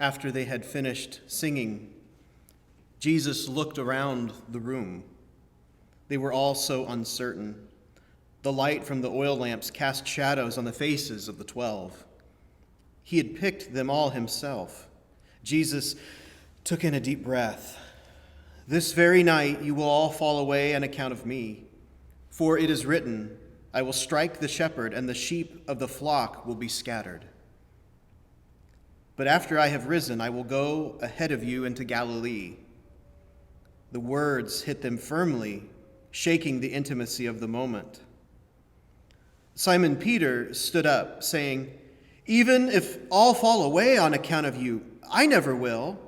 After they had finished singing, Jesus looked around the room. They were all so uncertain. The light from the oil lamps cast shadows on the faces of the 12. He had picked them all himself. Jesus took in a deep breath. "This very night you will all fall away on account of me. For it is written, I will strike the shepherd, and the sheep of the flock will be scattered. But after I have risen, I will go ahead of you into Galilee." The words hit them firmly, shaking the intimacy of the moment. Simon Peter stood up, saying, "Even if all fall away on account of you, I never will."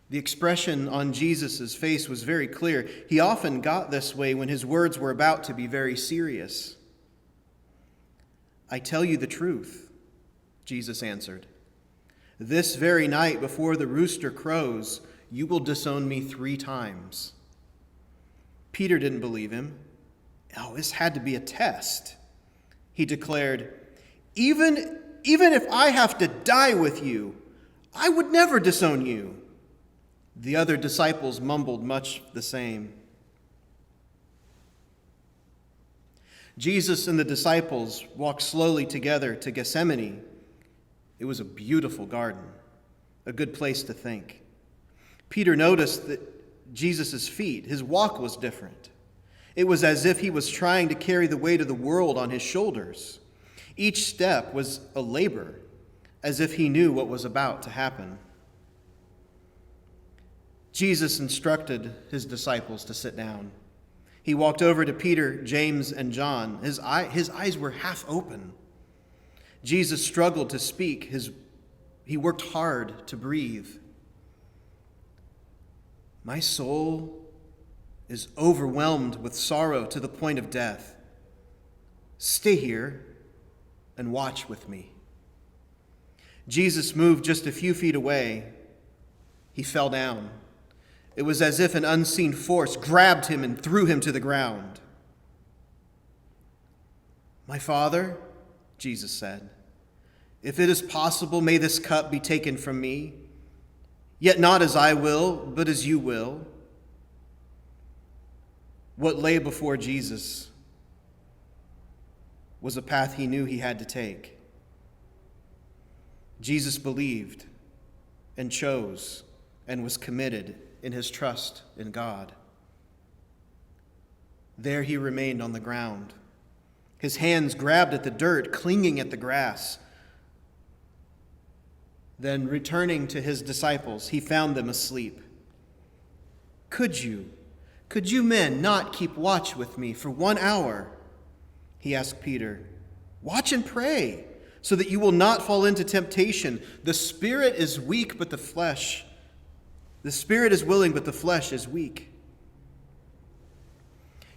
The expression on Jesus' face was very clear. He often got this way when his words were about to be very serious. "I tell you the truth," Jesus answered. "This very night before the rooster crows, you will disown me 3 times. Peter didn't believe him. Oh, this had to be a test. He declared, Even if I have to die with you, I would never disown you." The other disciples mumbled much the same. Jesus and the disciples walked slowly together to Gethsemane. It was a beautiful garden, a good place to think. Peter noticed that Jesus' feet, his walk was different. It was as if he was trying to carry the weight of the world on his shoulders. Each step was a labor, as if he knew what was about to happen. Jesus instructed his disciples to sit down. He walked over to Peter, James, and John. His eyes were half open. Jesus struggled to speak. He worked hard to breathe. "My soul is overwhelmed with sorrow to the point of death. Stay here and watch with me." Jesus moved just a few feet away. He fell down. It was as if an unseen force grabbed him and threw him to the ground. "My Father," Jesus said, "if it is possible, may this cup be taken from me. Yet not as I will, but as you will." What lay before Jesus was a path he knew he had to take. Jesus believed and chose and was committed in his trust in God. There he remained on the ground. His hands grabbed at the dirt, clinging at the grass. Then, returning to his disciples, he found them asleep. Could you men not keep watch with me for 1 hour?" He asked Peter. "Watch and pray, so that you will not fall into temptation. The spirit is willing, but the flesh is weak."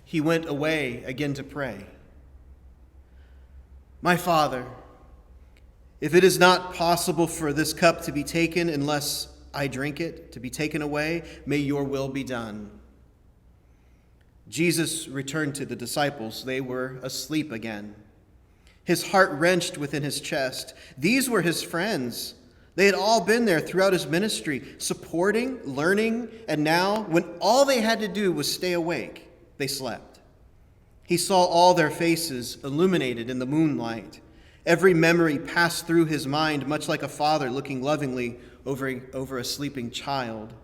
He went away again to pray. "My Father, if it is not possible for this cup to be taken unless I drink it, to be taken away, may your will be done." Jesus returned to the disciples. They were asleep again. His heart wrenched within his chest. These were his friends. They had all been there throughout his ministry, supporting, learning, and now, when all they had to do was stay awake, they slept. He saw all their faces illuminated in the moonlight. Every memory passed through his mind, much like a father looking lovingly over a sleeping child.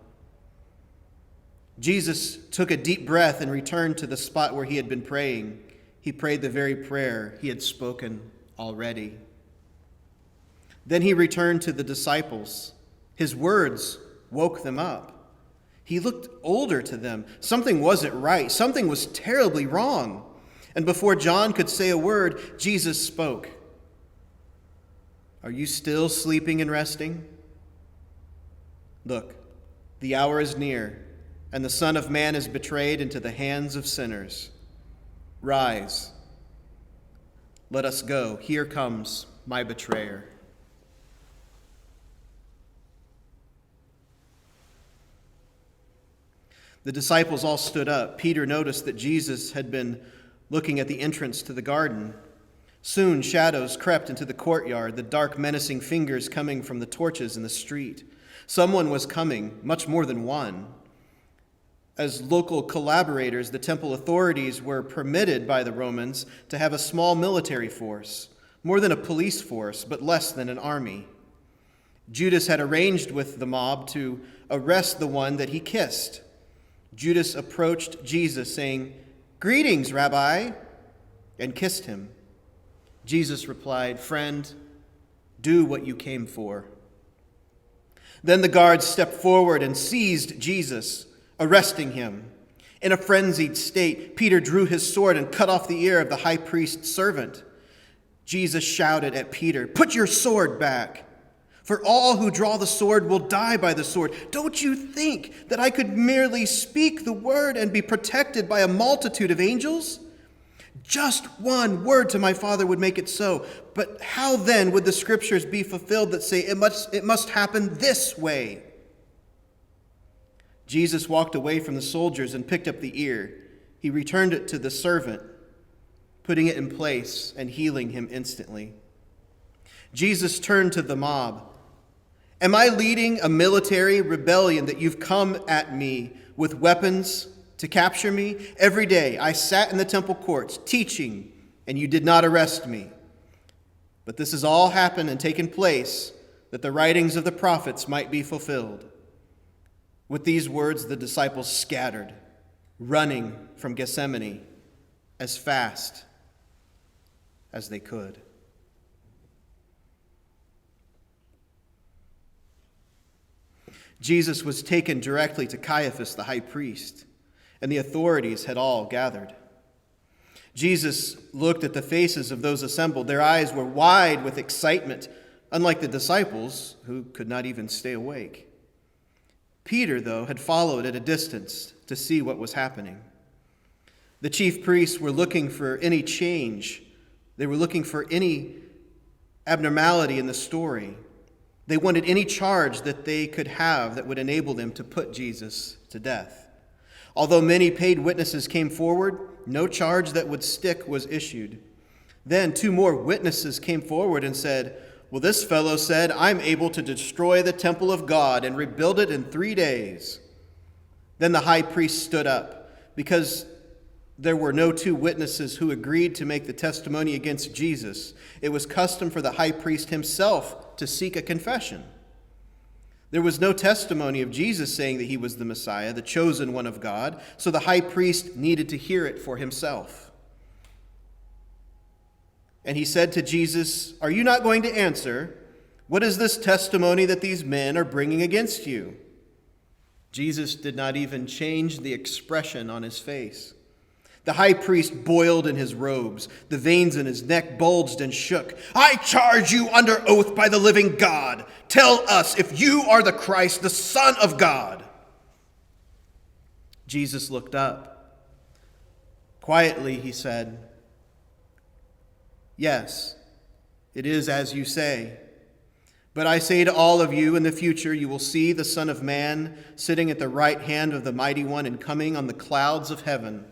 Jesus took a deep breath and returned to the spot where he had been praying. He prayed the very prayer he had spoken already. Then he returned to the disciples. His words woke them up. He looked older to them. Something wasn't right. Something was terribly wrong. And before John could say a word, Jesus spoke. "Are you still sleeping and resting? Look, the hour is near, and the Son of Man is betrayed into the hands of sinners. Rise, let us go. Here comes my betrayer." The disciples all stood up. Peter noticed that Jesus had been looking at the entrance to the garden. Soon shadows crept into the courtyard, the dark menacing fingers coming from the torches in the street. Someone was coming, much more than one. As local collaborators, the temple authorities were permitted by the Romans to have a small military force, more than a police force, but less than an army. Judas had arranged with the mob to arrest the one that he kissed. Judas approached Jesus, saying, "Greetings, Rabbi," and kissed him. Jesus replied, "Friend, do what you came for." Then the guards stepped forward and seized Jesus, arresting him. In a frenzied state, Peter drew his sword and cut off the ear of the high priest's servant. Jesus shouted at Peter, "Put your sword back, for all who draw the sword will die by the sword. Don't you think that I could merely speak the word and be protected by a multitude of angels? Just one word to my Father would make it so. But how then would the scriptures be fulfilled that say it must happen this way?" Jesus walked away from the soldiers and picked up the ear. He returned it to the servant, putting it in place and healing him instantly. Jesus turned to the mob. "Am I leading a military rebellion that you've come at me with weapons to capture me? Every day I sat in the temple courts teaching, and you did not arrest me. But this has all happened and taken place that the writings of the prophets might be fulfilled." With these words, the disciples scattered, running from Gethsemane as fast as they could. Jesus was taken directly to Caiaphas, the high priest, and the authorities had all gathered. Jesus looked at the faces of those assembled. Their eyes were wide with excitement, unlike the disciples, who could not even stay awake. Peter, though, had followed at a distance to see what was happening. The chief priests were looking for any change. They were looking for any abnormality in the story. They wanted any charge that they could have that would enable them to put Jesus to death. Although many paid witnesses came forward, no charge that would stick was issued. Then 2 more witnesses came forward and said, "Well, this fellow said, 'I'm able to destroy the temple of God and rebuild it in 3 days.'" Then the high priest stood up. Because there were no 2 witnesses who agreed to make the testimony against Jesus, it was custom for the high priest himself to seek a confession. There was no testimony of Jesus saying that he was the Messiah, the chosen one of God, so the high priest needed to hear it for himself. And he said to Jesus, "Are you not going to answer? What is this testimony that these men are bringing against you?" Jesus did not even change the expression on his face. The high priest boiled in his robes. The veins in his neck bulged and shook. "I charge you under oath by the living God. Tell us if you are the Christ, the Son of God." Jesus looked up. Quietly, he said, "Yes, it is as you say. But I say to all of you, in the future you will see the Son of Man sitting at the right hand of the Mighty One and coming on the clouds of heaven."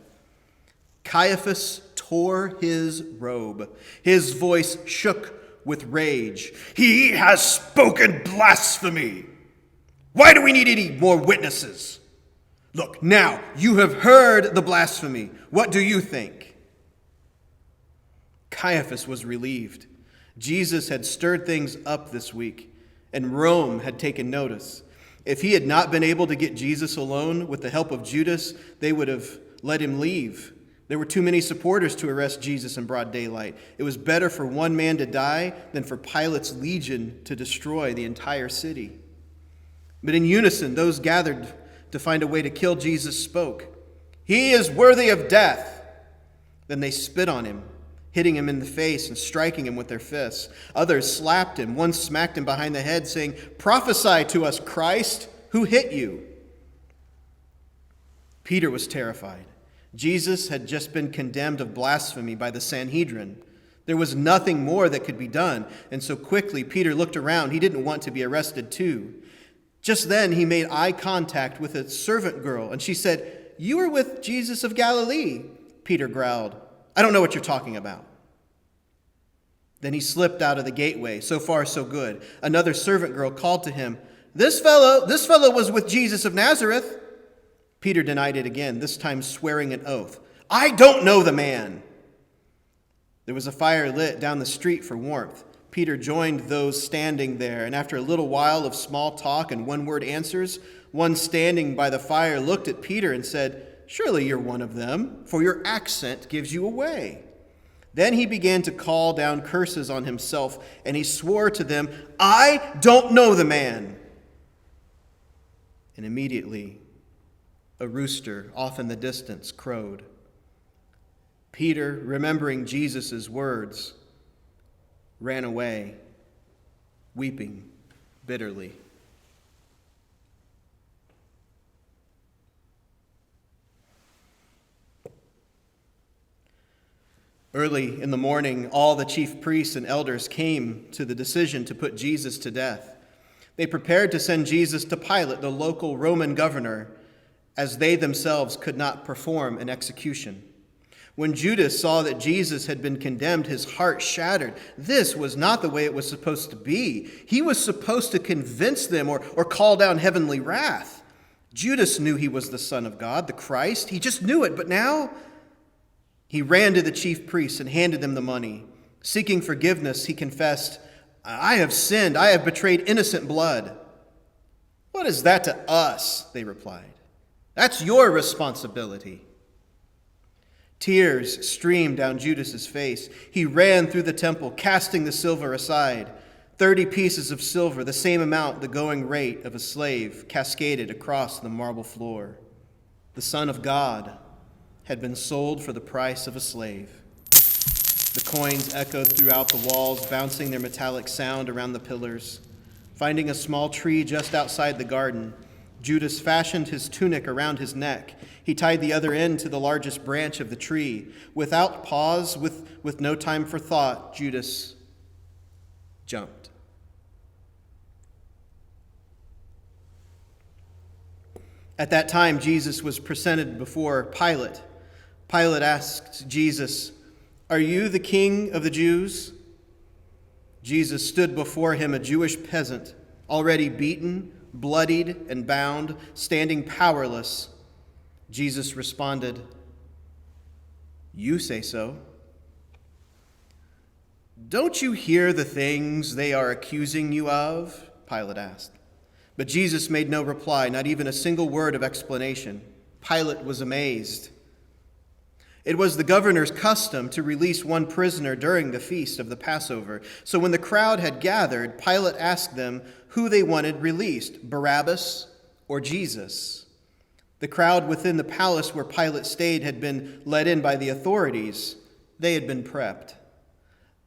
Caiaphas tore his robe. His voice shook with rage. "He has spoken blasphemy! Why do we need any more witnesses? Look, now you have heard the blasphemy. What do you think?" Caiaphas was relieved. Jesus had stirred things up this week, and Rome had taken notice. If he had not been able to get Jesus alone with the help of Judas, they would have let him leave. There were too many supporters to arrest Jesus in broad daylight. It was better for one man to die than for Pilate's legion to destroy the entire city. But in unison, those gathered to find a way to kill Jesus spoke, "He is worthy of death." Then they spit on him, hitting him in the face and striking him with their fists. Others slapped him. One smacked him behind the head, saying, "Prophesy to us, Christ, who hit you?" Peter was terrified. Jesus had just been condemned of blasphemy by the Sanhedrin. There was nothing more that could be done, and so quickly Peter looked around. He didn't want to be arrested too. Just then he made eye contact with a servant girl, and she said, "You were with Jesus of Galilee." Peter growled, "I don't know what you're talking about." Then he slipped out of the gateway. So far, so good. Another servant girl called to him, This fellow was with Jesus of Nazareth." Peter denied it again, this time swearing an oath. "I don't know the man." There was a fire lit down the street for warmth. Peter joined those standing there, and after a little while of small talk and one-word answers, one standing by the fire looked at Peter and said, "Surely you're one of them, for your accent gives you away." Then he began to call down curses on himself, and he swore to them, "I don't know the man." And immediately a rooster off in the distance crowed. Peter, remembering Jesus' words, ran away, weeping bitterly. Early in the morning, all the chief priests and elders came to the decision to put Jesus to death. They prepared to send Jesus to Pilate, the local Roman governor, as they themselves could not perform an execution. When Judas saw that Jesus had been condemned, his heart shattered. This was not the way it was supposed to be. He was supposed to convince them or call down heavenly wrath. Judas knew he was the Son of God, the Christ. He just knew it, but now he ran to the chief priests and handed them the money. Seeking forgiveness, he confessed, "I have sinned. I have betrayed innocent blood." "What is that to us?" they replied. "That's your responsibility." Tears streamed down Judas's face. He ran through the temple, casting the silver aside. 30 pieces of silver, the same amount the going rate of a slave, cascaded across the marble floor. The Son of God had been sold for the price of a slave. The coins echoed throughout the walls, bouncing their metallic sound around the pillars. Finding a small tree just outside the garden, Judas fashioned his tunic around his neck. He tied the other end to the largest branch of the tree. Without pause, with no time for thought, Judas jumped. At that time, Jesus was presented before Pilate. Pilate asked Jesus, "Are you the king of the Jews?" Jesus stood before him, a Jewish peasant, already beaten, bloodied, and bound, standing powerless. Jesus responded, "You say so." "Don't you hear the things they are accusing you of?" Pilate asked. But Jesus made no reply, not even a single word of explanation. Pilate was amazed. It was the governor's custom to release one prisoner during the feast of the Passover. So when the crowd had gathered, Pilate asked them who they wanted released, Barabbas or Jesus. The crowd within the palace where Pilate stayed had been let in by the authorities. They had been prepped.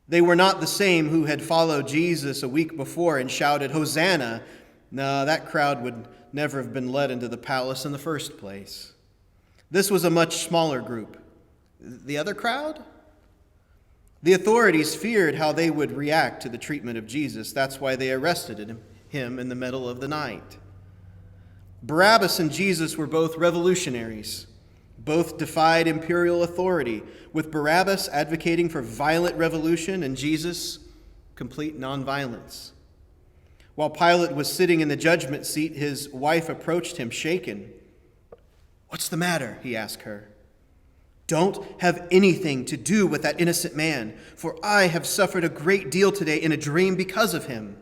They were not the same who had followed Jesus a week before and shouted, "Hosanna." No, that crowd would never have been let into the palace in the first place. This was a much smaller group. The other crowd? The authorities feared how they would react to the treatment of Jesus. That's why they arrested him in the middle of the night. Barabbas and Jesus were both revolutionaries. Both defied imperial authority, with Barabbas advocating for violent revolution and Jesus, complete nonviolence. While Pilate was sitting in the judgment seat, his wife approached him, shaken. "What's the matter?" he asked her. "Don't have anything to do with that innocent man, for I have suffered a great deal today in a dream because of him."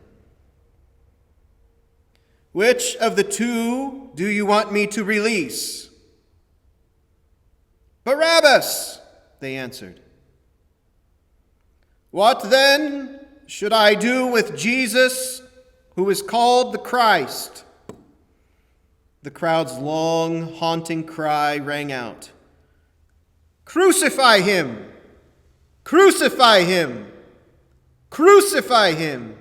"Which of the two do you want me to release?" "Barabbas," they answered. "What then should I do with Jesus, who is called the Christ?" The crowd's long, haunting cry rang out, "Crucify him! Crucify him! Crucify him!"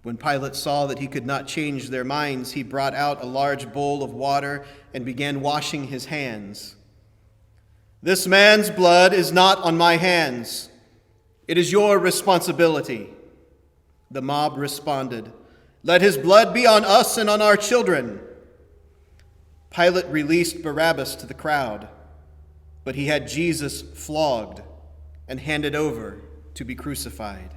When Pilate saw that he could not change their minds, he brought out a large bowl of water and began washing his hands. "This man's blood is not on my hands. It is your responsibility." The mob responded, "Let his blood be on us and on our children." Pilate released Barabbas to the crowd, but he had Jesus flogged and handed over to be crucified.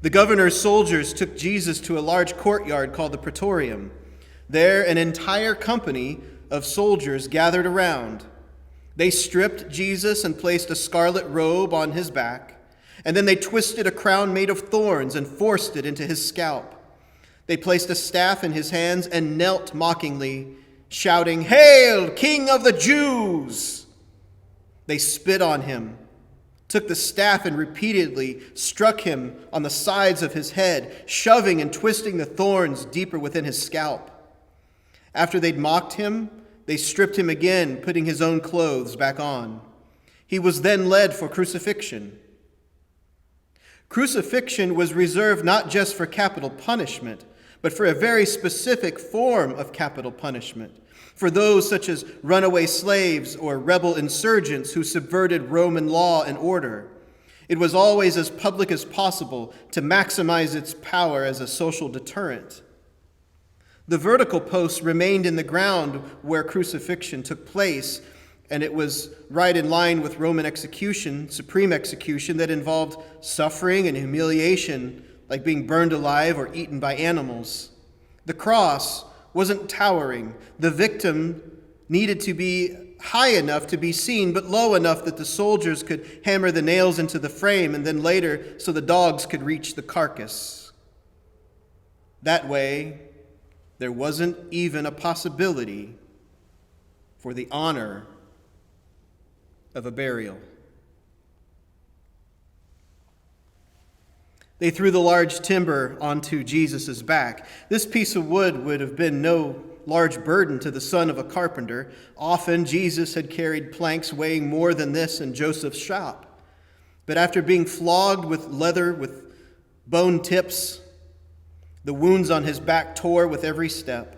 The governor's soldiers took Jesus to a large courtyard called the Praetorium. There, an entire company of soldiers gathered around. They stripped Jesus and placed a scarlet robe on his back, and then they twisted a crown made of thorns and forced it into his scalp. They placed a staff in his hands and knelt mockingly, shouting, "Hail, King of the Jews!" They spit on him, took the staff and repeatedly struck him on the sides of his head, shoving and twisting the thorns deeper within his scalp. After they'd mocked him, they stripped him again, putting his own clothes back on. He was then led for crucifixion. Crucifixion was reserved not just for capital punishment, but for a very specific form of capital punishment, for those such as runaway slaves or rebel insurgents who subverted Roman law and order. It was always as public as possible to maximize its power as a social deterrent. The vertical posts remained in the ground where crucifixion took place, and it was right in line with Roman execution, supreme execution, that involved suffering and humiliation, like being burned alive or eaten by animals. The cross wasn't towering. The victim needed to be high enough to be seen, but low enough that the soldiers could hammer the nails into the frame, and then later so the dogs could reach the carcass. That way, there wasn't even a possibility for the honor of a burial. They threw the large timber onto Jesus' back. This piece of wood would have been no large burden to the son of a carpenter. Often Jesus had carried planks weighing more than this in Joseph's shop. But after being flogged with leather with bone tips, the wounds on his back tore with every step.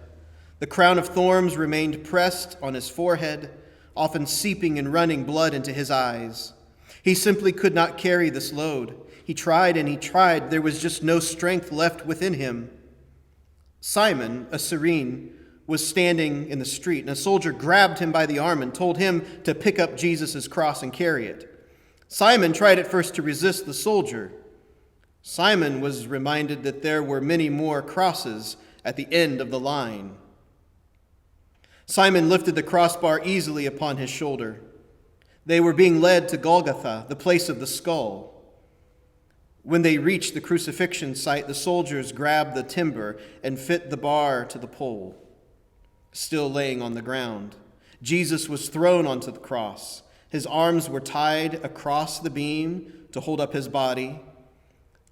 The crown of thorns remained pressed on his forehead, often seeping and running blood into his eyes. He simply could not carry this load. He tried and he tried. There was just no strength left within him. Simon, a Cyrene, was standing in the street, and a soldier grabbed him by the arm and told him to pick up Jesus' cross and carry it. Simon tried at first to resist the soldier. Simon was reminded that there were many more crosses at the end of the line. Simon lifted the crossbar easily upon his shoulder. They were being led to Golgotha, the place of the skull. When they reached the crucifixion site, the soldiers grabbed the timber and fit the bar to the pole, still laying on the ground. Jesus was thrown onto the cross. His arms were tied across the beam to hold up his body.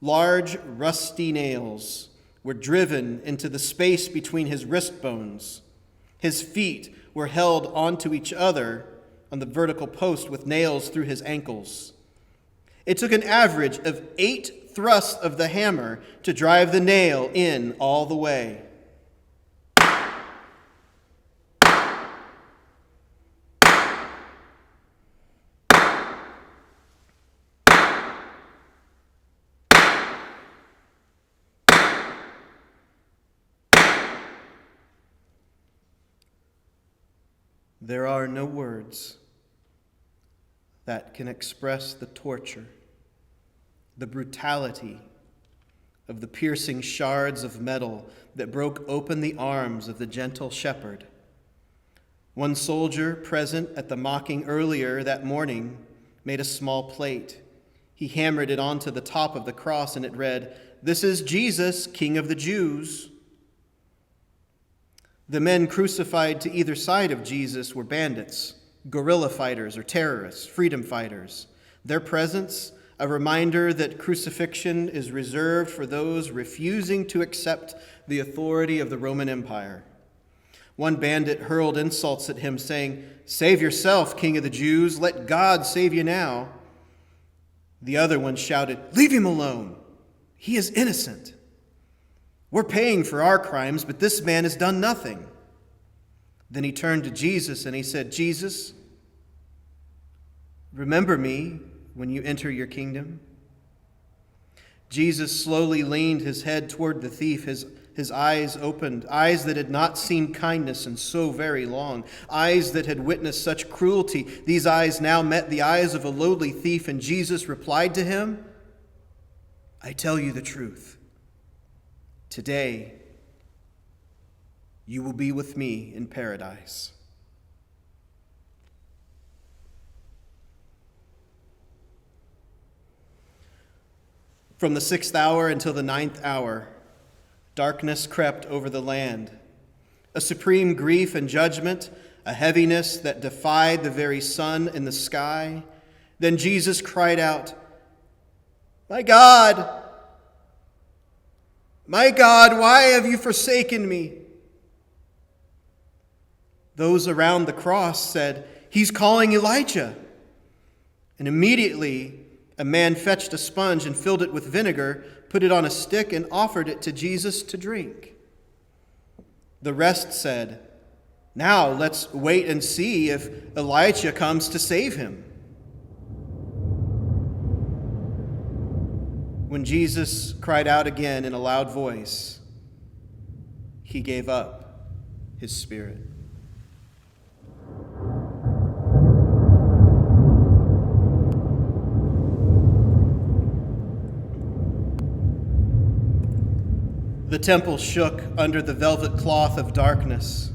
Large, rusty nails were driven into the space between his wrist bones. His feet were held onto each other on the vertical post with nails through his ankles. It took an average of 8 thrusts of the hammer to drive the nail in all the way. There are no words that can express the torture, the brutality of the piercing shards of metal that broke open the arms of the gentle shepherd. One soldier present at the mocking earlier that morning made a small plate. He hammered it onto the top of the cross, and it read, "This is Jesus, King of the Jews." The men crucified to either side of Jesus were bandits, guerrilla fighters or terrorists, freedom fighters. Their presence, a reminder that crucifixion is reserved for those refusing to accept the authority of the Roman Empire. One bandit hurled insults at him, saying, "Save yourself, King of the Jews. Let God save you now." The other one shouted, "Leave him alone. He is innocent. We're paying for our crimes, but this man has done nothing." Then he turned to Jesus and he said, "Jesus, remember me when you enter your kingdom." Jesus slowly leaned his head toward the thief, his his eyes opened, eyes that had not seen kindness in so very long, eyes that had witnessed such cruelty. These eyes now met the eyes of a lowly thief, and Jesus replied to him, "I tell you the truth. Today, you will be with me in paradise." From the 6th hour until the 9th hour, darkness crept over the land. A supreme grief and judgment, a heaviness that defied the very sun in the sky. Then Jesus cried out, my God, why have you forsaken me?" Those around the cross said, "He's calling Elijah." And immediately a man fetched a sponge and filled it with vinegar, put it on a stick, and offered it to Jesus to drink. The rest said, "Now let's wait and see if Elijah comes to save him." When Jesus cried out again in a loud voice, he gave up his spirit. The temple shook under the velvet cloth of darkness.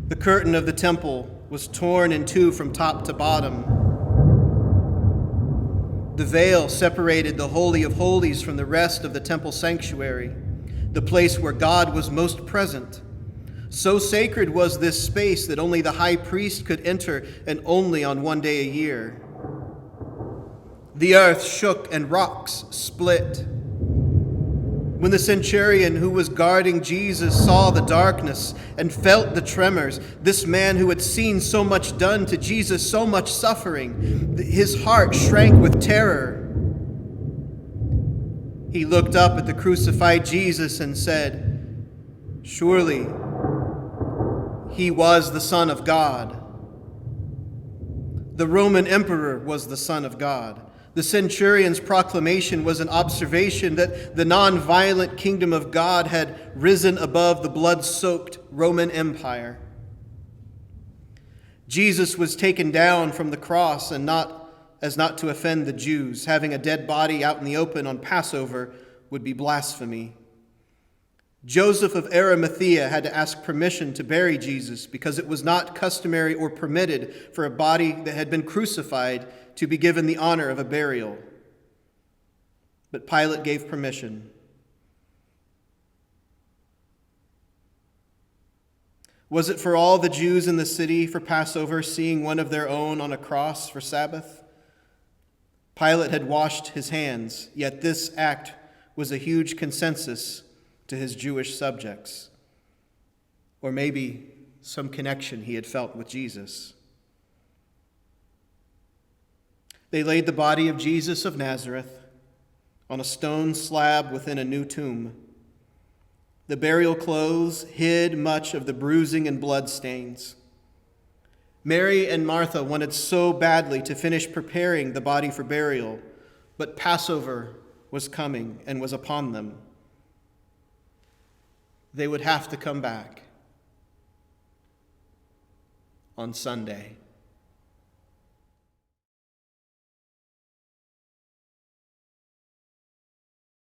The curtain of the temple was torn in two from top to bottom. The veil separated the Holy of Holies from the rest of the temple sanctuary, the place where God was most present. So sacred was this space that only the high priest could enter, and only on one day a year. The earth shook and rocks split. When the centurion who was guarding Jesus saw the darkness and felt the tremors, this man who had seen so much done to Jesus, so much suffering, his heart shrank with terror. He looked up at the crucified Jesus and said, "Surely he was the Son of God." The Roman emperor was the Son of God. The centurion's proclamation was an observation that the non-violent kingdom of God had risen above the blood-soaked Roman Empire. Jesus was taken down from the cross, and not to offend the Jews. Having a dead body out in the open on Passover would be blasphemy. Joseph of Arimathea had to ask permission to bury Jesus because it was not customary or permitted for a body that had been crucified to be given the honor of a burial. But Pilate gave permission. Was it for all the Jews in the city for Passover seeing one of their own on a cross for Sabbath? Pilate had washed his hands, yet this act was a huge consensus to his Jewish subjects. Or maybe some connection he had felt with Jesus. They laid the body of Jesus of Nazareth on a stone slab within a new tomb. The burial clothes hid much of the bruising and blood stains. Mary and Martha wanted so badly to finish preparing the body for burial, but Passover was coming and was upon them. They would have to come back on Sunday.